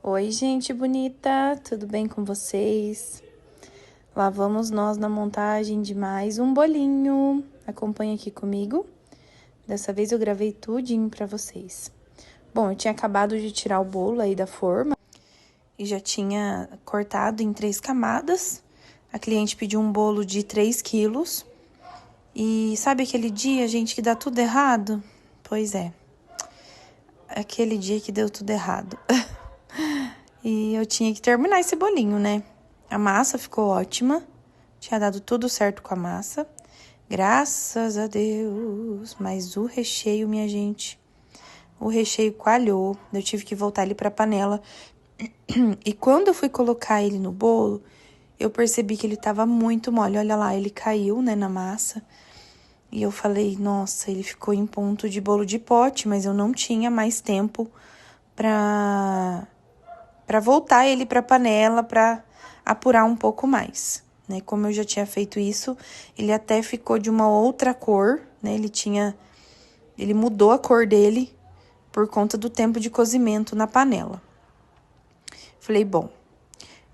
Oi, gente bonita, tudo bem com vocês? Lá vamos nós na montagem de mais um bolinho. Acompanha aqui comigo. Dessa vez eu gravei tudinho pra vocês. Bom, eu tinha acabado de tirar o bolo aí da forma e já tinha cortado em 3 camadas. A cliente pediu um bolo de 3 quilos. E sabe aquele dia, gente, que dá tudo errado? Pois é, aquele dia que deu tudo errado. E eu tinha que terminar esse bolinho, né? A massa ficou ótima. Tinha dado tudo certo com a massa. Graças a Deus. Mas o recheio, minha gente, o recheio coalhou. Eu tive que voltar ele pra panela. E quando eu fui colocar ele no bolo, eu percebi que ele tava muito mole. Olha lá, ele caiu, né, na massa. E eu falei, nossa, ele ficou em ponto de bolo de pote, mas eu não tinha mais tempo pra voltar ele pra panela, pra apurar um pouco mais, né? Como eu já tinha feito isso, ele até ficou de uma outra cor, né? Ele mudou a cor dele por conta do tempo de cozimento na panela. Falei, bom,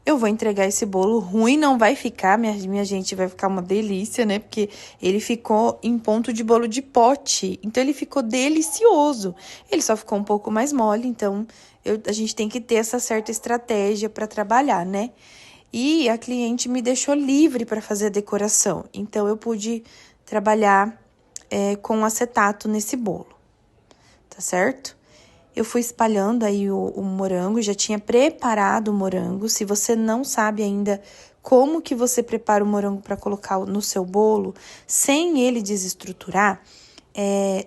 eu vou entregar esse bolo, ruim não vai ficar, minha gente, vai ficar uma delícia, né? Porque ele ficou em ponto de bolo de pote, então ele ficou delicioso. Ele só ficou um pouco mais mole, então a gente tem que ter essa certa estratégia para trabalhar, né? E a cliente me deixou livre para fazer a decoração, então eu pude trabalhar com acetato nesse bolo, tá certo? Eu fui espalhando aí o morango, já tinha preparado o morango. Se você não sabe ainda como que você prepara o morango para colocar no seu bolo, sem ele desestruturar,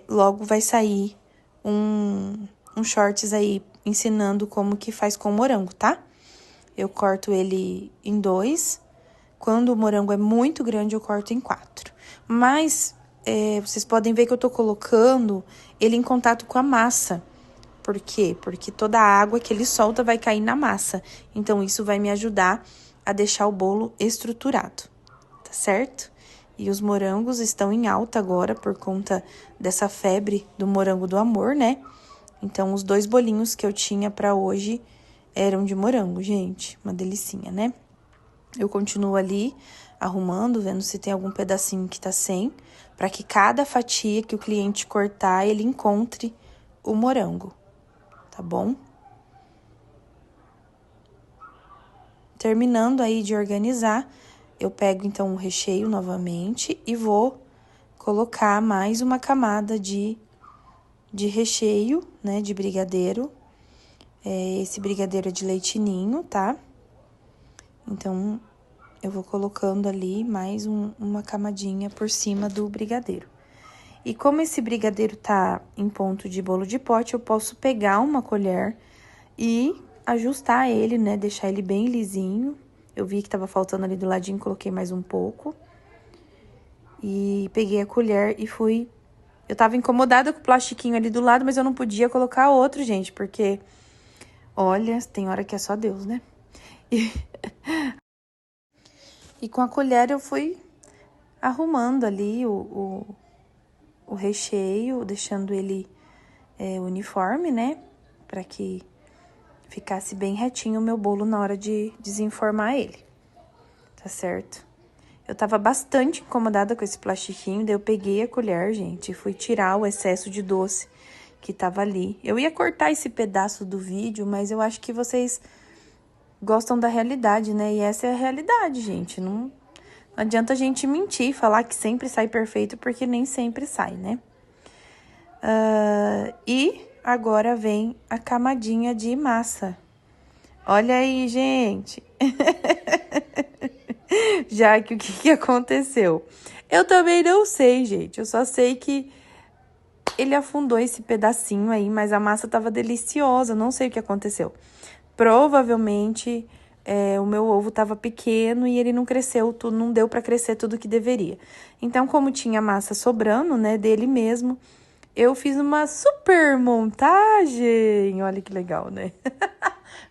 logo vai sair um shorts aí ensinando como que faz com o morango, tá? Eu corto ele em 2. Quando o morango é muito grande, eu corto em 4. Mas vocês podem ver que eu tô colocando ele em contato com a massa. Por quê? Porque toda a água que ele solta vai cair na massa. Então, isso vai me ajudar a deixar o bolo estruturado, tá certo? E os morangos estão em alta agora por conta dessa febre do morango do amor, né? Então, os 2 bolinhos que eu tinha pra hoje eram de morango, gente. Uma delicinha, né? Eu continuo ali arrumando, vendo se tem algum pedacinho que tá sem, pra que cada fatia que o cliente cortar, ele encontre o morango. Tá bom? Terminando aí de organizar, eu pego então o recheio novamente e vou colocar mais uma camada de recheio, né, de brigadeiro. Esse brigadeiro é de leite ninho, tá? Então, eu vou colocando ali mais uma camadinha por cima do brigadeiro. E como esse brigadeiro tá em ponto de bolo de pote, eu posso pegar uma colher e ajustar ele, né? Deixar ele bem lisinho. Eu vi que tava faltando ali do ladinho, coloquei mais um pouco. E peguei a colher e fui... Eu tava incomodada com o plastiquinho ali do lado, mas eu não podia colocar outro, gente, porque... Olha, tem hora que é só Deus, né? E com a colher eu fui arrumando ali o recheio, deixando ele uniforme, né? Pra que ficasse bem retinho o meu bolo na hora de desenformar ele, tá certo? Eu tava bastante incomodada com esse plastiquinho, daí eu peguei a colher, gente, e fui tirar o excesso de doce que tava ali. Eu ia cortar esse pedaço do vídeo, mas eu acho que vocês gostam da realidade, né? E essa é a realidade, gente. Não adianta a gente mentir, falar que sempre sai perfeito, porque nem sempre sai, né? E agora vem a camadinha de massa. Olha aí, gente. Já que o que aconteceu? Eu também não sei, gente. Eu só sei que ele afundou esse pedacinho aí, mas a massa tava deliciosa. Não sei o que aconteceu. Provavelmente o meu ovo tava pequeno e ele não cresceu, não deu pra crescer tudo que deveria. Então, como tinha massa sobrando, né, dele mesmo, eu fiz uma super montagem. Olha que legal, né?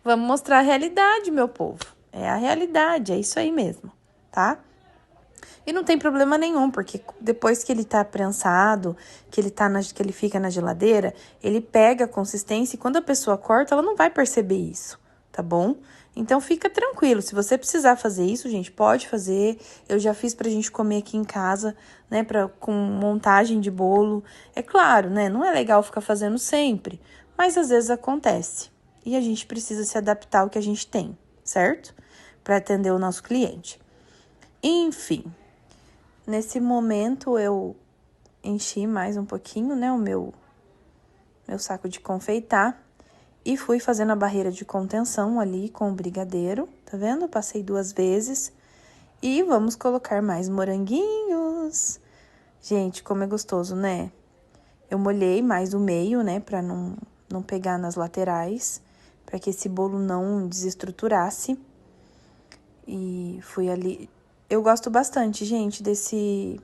Vamos mostrar a realidade, meu povo. É a realidade, é isso aí mesmo, tá? E não tem problema nenhum, porque depois que ele tá prensado, que que ele fica na geladeira, ele pega a consistência e quando a pessoa corta, ela não vai perceber isso, tá bom? Então, fica tranquilo, se você precisar fazer isso, gente, pode fazer. Eu já fiz pra gente comer aqui em casa, né, com montagem de bolo. É claro, né, não é legal ficar fazendo sempre, mas às vezes acontece. E a gente precisa se adaptar ao que a gente tem, certo? Para atender o nosso cliente. Enfim, nesse momento eu enchi mais um pouquinho, né, o meu saco de confeitar. E fui fazendo a barreira de contenção ali com o brigadeiro, tá vendo? Passei 2 vezes. E vamos colocar mais moranguinhos. Gente, como é gostoso, né? Eu molhei mais o meio, né? Pra não pegar nas laterais. Pra que esse bolo não desestruturasse. E fui ali... Eu gosto bastante, gente, desse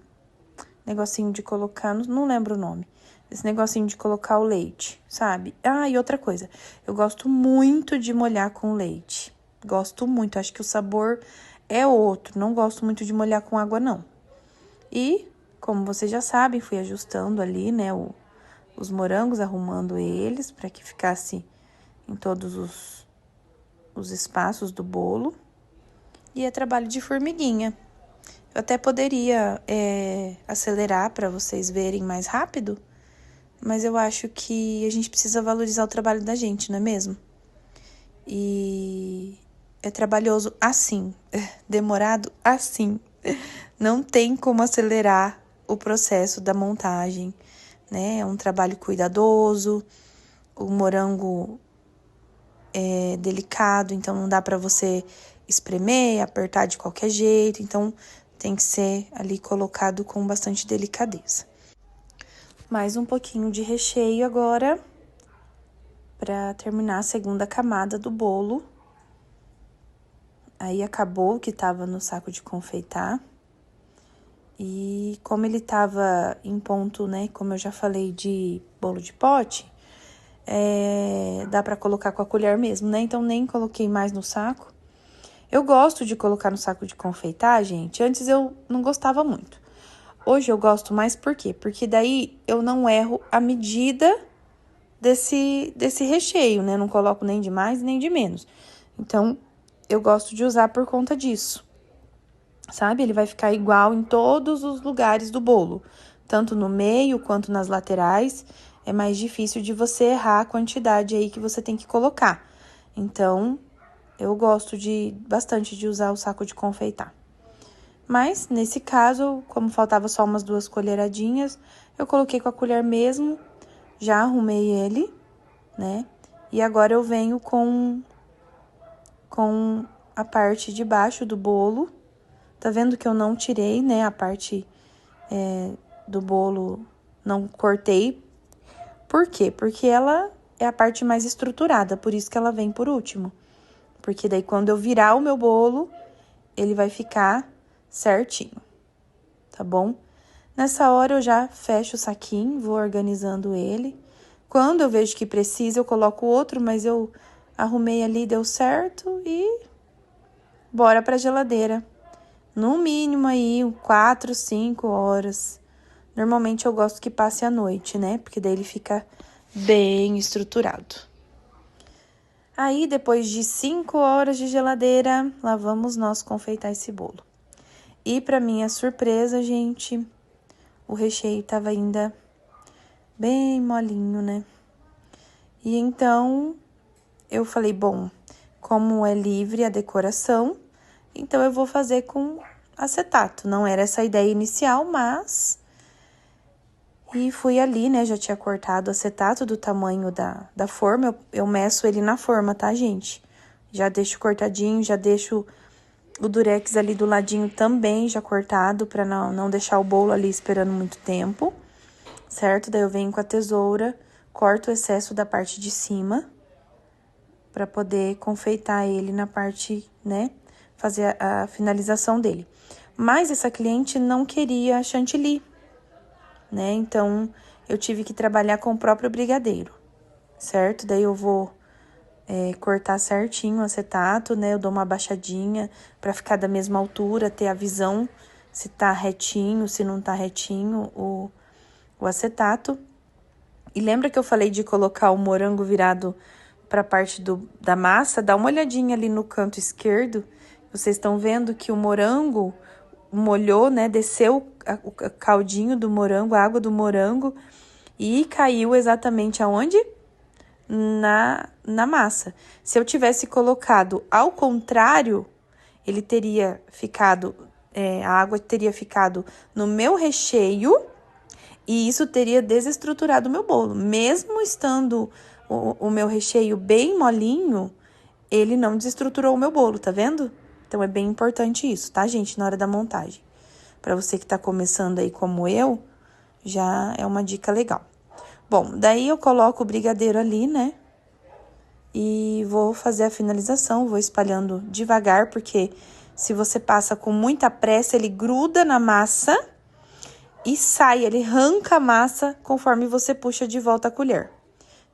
negocinho de colocar... Não lembro o nome. Esse negocinho de colocar o leite, sabe? Ah, e outra coisa. Eu gosto muito de molhar com leite. Gosto muito. Acho que o sabor é outro. Não gosto muito de molhar com água, não. E, como vocês já sabem, fui ajustando ali, né, os morangos, arrumando eles para que ficasse em todos os espaços do bolo. E é trabalho de formiguinha. Eu até poderia acelerar para vocês verem mais rápido, mas eu acho que a gente precisa valorizar o trabalho da gente, não é mesmo? E é trabalhoso assim, demorado assim. Não tem como acelerar o processo da montagem, né? É um trabalho cuidadoso, o morango é delicado, então não dá pra você espremer, apertar de qualquer jeito, então tem que ser ali colocado com bastante delicadeza. Mais um pouquinho de recheio agora, para terminar a segunda camada do bolo. Aí acabou o que tava no saco de confeitar. E como ele tava em ponto, né, como eu já falei, de bolo de pote, dá pra colocar com a colher mesmo, né? Então, nem coloquei mais no saco. Eu gosto de colocar no saco de confeitar, gente. Antes eu não gostava muito. Hoje eu gosto mais por quê? Porque daí eu não erro a medida desse recheio, né? Não coloco nem de mais nem de menos. Então, eu gosto de usar por conta disso. Sabe? Ele vai ficar igual em todos os lugares do bolo. Tanto no meio quanto nas laterais. É mais difícil de você errar a quantidade aí que você tem que colocar. Então, eu gosto bastante de usar o saco de confeitar. Mas, nesse caso, como faltava só umas 2 colheradinhas, eu coloquei com a colher mesmo, já arrumei ele, né? E agora eu venho com a parte de baixo do bolo. Tá vendo que eu não tirei, né, a parte do bolo, não cortei. Por quê? Porque ela é a parte mais estruturada, por isso que ela vem por último. Porque daí, quando eu virar o meu bolo, ele vai ficar certinho, tá bom? Nessa hora, eu já fecho o saquinho, vou organizando ele. Quando eu vejo que precisa, eu coloco outro, mas eu arrumei ali, deu certo e bora pra geladeira. No mínimo aí, 4, 5 horas. Normalmente eu gosto que passe a noite, né? Porque daí ele fica bem estruturado. Aí, depois de 5 horas de geladeira, lá vamos nós confeitar esse bolo. E pra minha surpresa, gente, o recheio tava ainda bem molinho, né? E então, eu falei, bom, como é livre a decoração, então eu vou fazer com acetato. Não era essa a ideia inicial, mas... E fui ali, né, já tinha cortado o acetato do tamanho da forma, eu meço ele na forma, tá, gente? Já deixo cortadinho, já deixo o durex ali do ladinho também já cortado, pra não deixar o bolo ali esperando muito tempo, certo? Daí eu venho com a tesoura, corto o excesso da parte de cima, pra poder confeitar ele na parte, né, fazer a finalização dele. Mas essa cliente não queria chantilly, né? Então, eu tive que trabalhar com o próprio brigadeiro, certo? Daí eu vou cortar certinho o acetato, né? Eu dou uma abaixadinha pra ficar da mesma altura, ter a visão se tá retinho, se não tá retinho o acetato. E lembra que eu falei de colocar o morango virado para a parte da massa, dá uma olhadinha ali no canto esquerdo. Vocês estão vendo que o morango molhou, né? Desceu o caldinho do morango, a água do morango e caiu exatamente aonde? Na massa. Se eu tivesse colocado ao contrário, ele teria ficado, a água teria ficado no meu recheio e isso teria desestruturado o meu bolo. Mesmo estando o meu recheio bem molinho, ele não desestruturou o meu bolo, tá vendo? Então, é bem importante isso, tá, gente? Na hora da montagem. Pra você que tá começando aí como eu, já é uma dica legal. Bom, daí eu coloco o brigadeiro ali, né? E vou fazer a finalização, vou espalhando devagar, porque se você passa com muita pressa, ele gruda na massa e sai, ele arranca a massa conforme você puxa de volta a colher.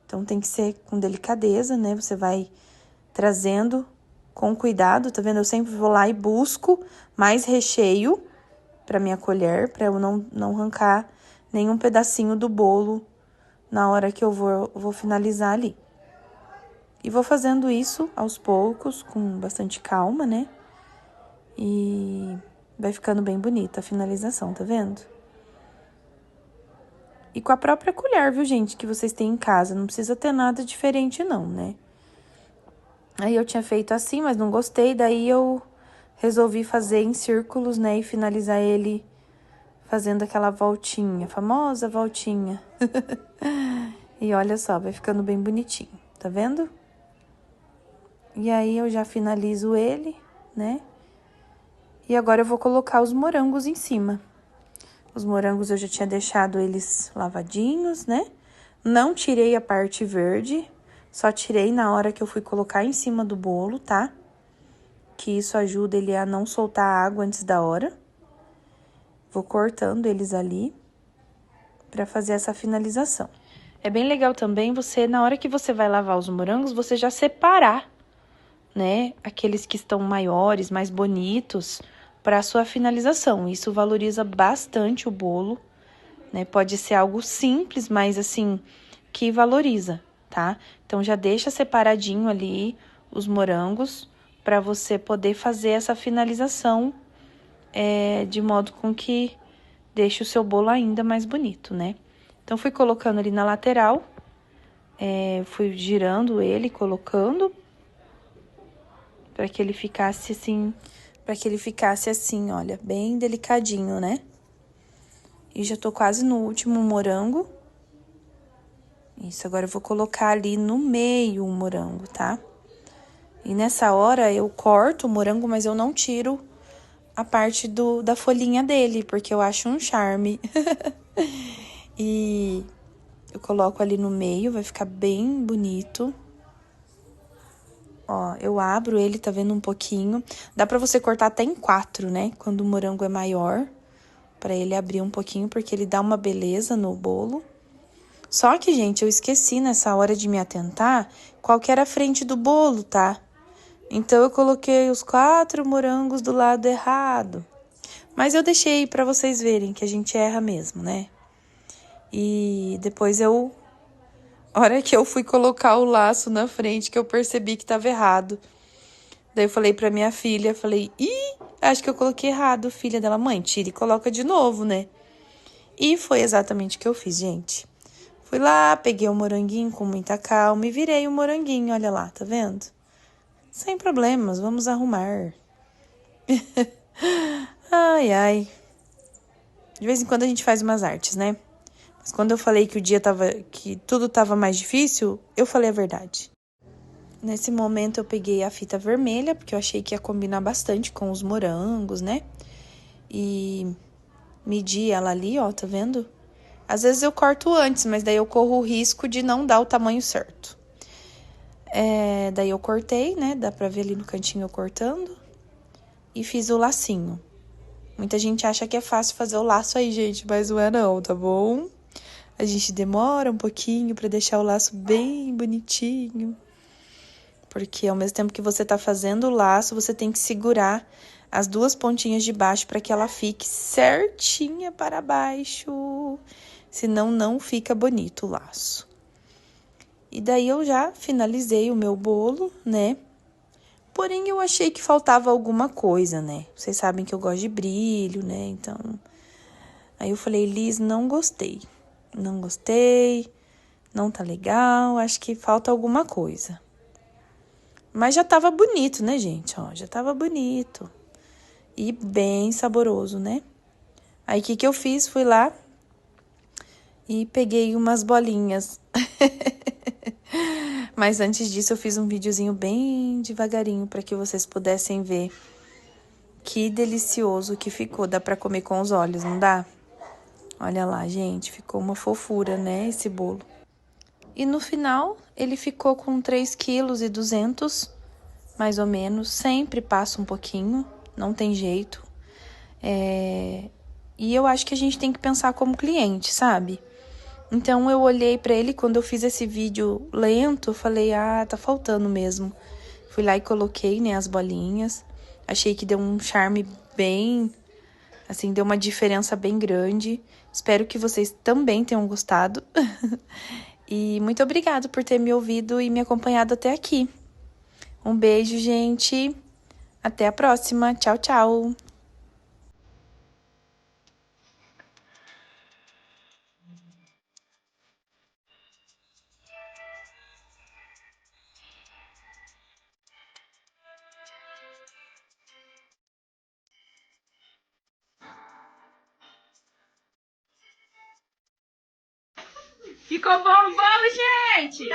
Então, tem que ser com delicadeza, né? Você vai trazendo com cuidado, tá vendo? Eu sempre vou lá e busco mais recheio pra minha colher, pra eu não arrancar nenhum pedacinho do bolo na hora que eu vou finalizar ali. E vou fazendo isso aos poucos, com bastante calma, né? E vai ficando bem bonita a finalização, tá vendo? E com a própria colher, viu, gente, que vocês têm em casa. Não precisa ter nada diferente, não, né? Aí eu tinha feito assim, mas não gostei. Daí eu resolvi fazer em círculos, né? E finalizar ele fazendo aquela voltinha, famosa voltinha. E olha só, vai ficando bem bonitinho, tá vendo? E aí eu já finalizo ele, né? E agora eu vou colocar os morangos em cima. Os morangos eu já tinha deixado eles lavadinhos, né? Não tirei a parte verde, só tirei na hora que eu fui colocar em cima do bolo, tá? Que isso ajuda ele a não soltar a água antes da hora. Vou cortando eles ali pra fazer essa finalização. É bem legal também você, na hora que você vai lavar os morangos, você já separar, né? Aqueles que estão maiores, mais bonitos, para a sua finalização. Isso valoriza bastante o bolo, né? Pode ser algo simples, mas assim, que valoriza, tá? Então, já deixa separadinho ali os morangos para você poder fazer essa finalização de modo com que deixe o seu bolo ainda mais bonito, né? Então, fui colocando ali na lateral, fui girando ele, colocando para que ele ficasse assim, olha, bem delicadinho, né? E já tô quase no último morango. Isso, agora eu vou colocar ali no meio o morango, tá? E nessa hora eu corto o morango, mas eu não tiro a parte da folhinha dele, porque eu acho um charme. E eu coloco ali no meio, vai ficar bem bonito. Ó, eu abro ele, tá vendo um pouquinho. Dá pra você cortar até em 4, né? Quando o morango é maior, pra ele abrir um pouquinho, porque ele dá uma beleza no bolo. Só que, gente, eu esqueci nessa hora de me atentar qual que era a frente do bolo, tá? Então, eu coloquei os 4 morangos do lado errado. Mas eu deixei pra vocês verem que a gente erra mesmo, né? E depois a hora que eu fui colocar o laço na frente, que eu percebi que tava errado. Daí eu falei pra minha filha, acho que eu coloquei errado, filha dela. Mãe, tira e coloca de novo, né? E foi exatamente o que eu fiz, gente. Fui lá, peguei o moranguinho com muita calma e virei o moranguinho, olha lá, tá vendo? Sem problemas, vamos arrumar. Ai, ai. De vez em quando a gente faz umas artes, né? Mas quando eu falei que tudo tava mais difícil, eu falei a verdade. Nesse momento eu peguei a fita vermelha, porque eu achei que ia combinar bastante com os morangos, né? E medi ela ali, ó, tá vendo? Às vezes eu corto antes, mas daí eu corro o risco de não dar o tamanho certo. Daí eu cortei, né? Dá pra ver ali no cantinho eu cortando. E fiz o lacinho. Muita gente acha que é fácil fazer o laço aí, gente, mas não é não, tá bom? A gente demora um pouquinho pra deixar o laço bem bonitinho. Porque ao mesmo tempo que você tá fazendo o laço, você tem que segurar as 2 pontinhas de baixo para que ela fique certinha para baixo. Senão, não fica bonito o laço. E daí eu já finalizei o meu bolo, né? Porém, eu achei que faltava alguma coisa, né? Vocês sabem que eu gosto de brilho, né? Então, aí eu falei, Liz, não gostei. Não gostei, não tá legal, acho que falta alguma coisa. Mas já tava bonito, né, gente? Ó, já tava bonito. E bem saboroso, né? Aí, o que que eu fiz? Fui lá e peguei umas bolinhas. Mas antes disso, eu fiz um videozinho bem devagarinho para que vocês pudessem ver que delicioso que ficou. Dá para comer com os olhos, não dá? Olha lá, gente, ficou uma fofura, né, esse bolo. E no final, ele ficou com 3,2 kg, mais ou menos. Sempre passa um pouquinho, não tem jeito. E eu acho que a gente tem que pensar como cliente, sabe? Então, eu olhei pra ele, quando eu fiz esse vídeo lento, eu falei, ah, tá faltando mesmo. Fui lá e coloquei, né, as bolinhas. Achei que deu um charme bem, assim, deu uma diferença bem grande. Espero que vocês também tenham gostado. E muito obrigada por ter me ouvido e me acompanhado até aqui. Um beijo, gente. Até a próxima. Tchau, tchau. Ficou bom o bolo, gente?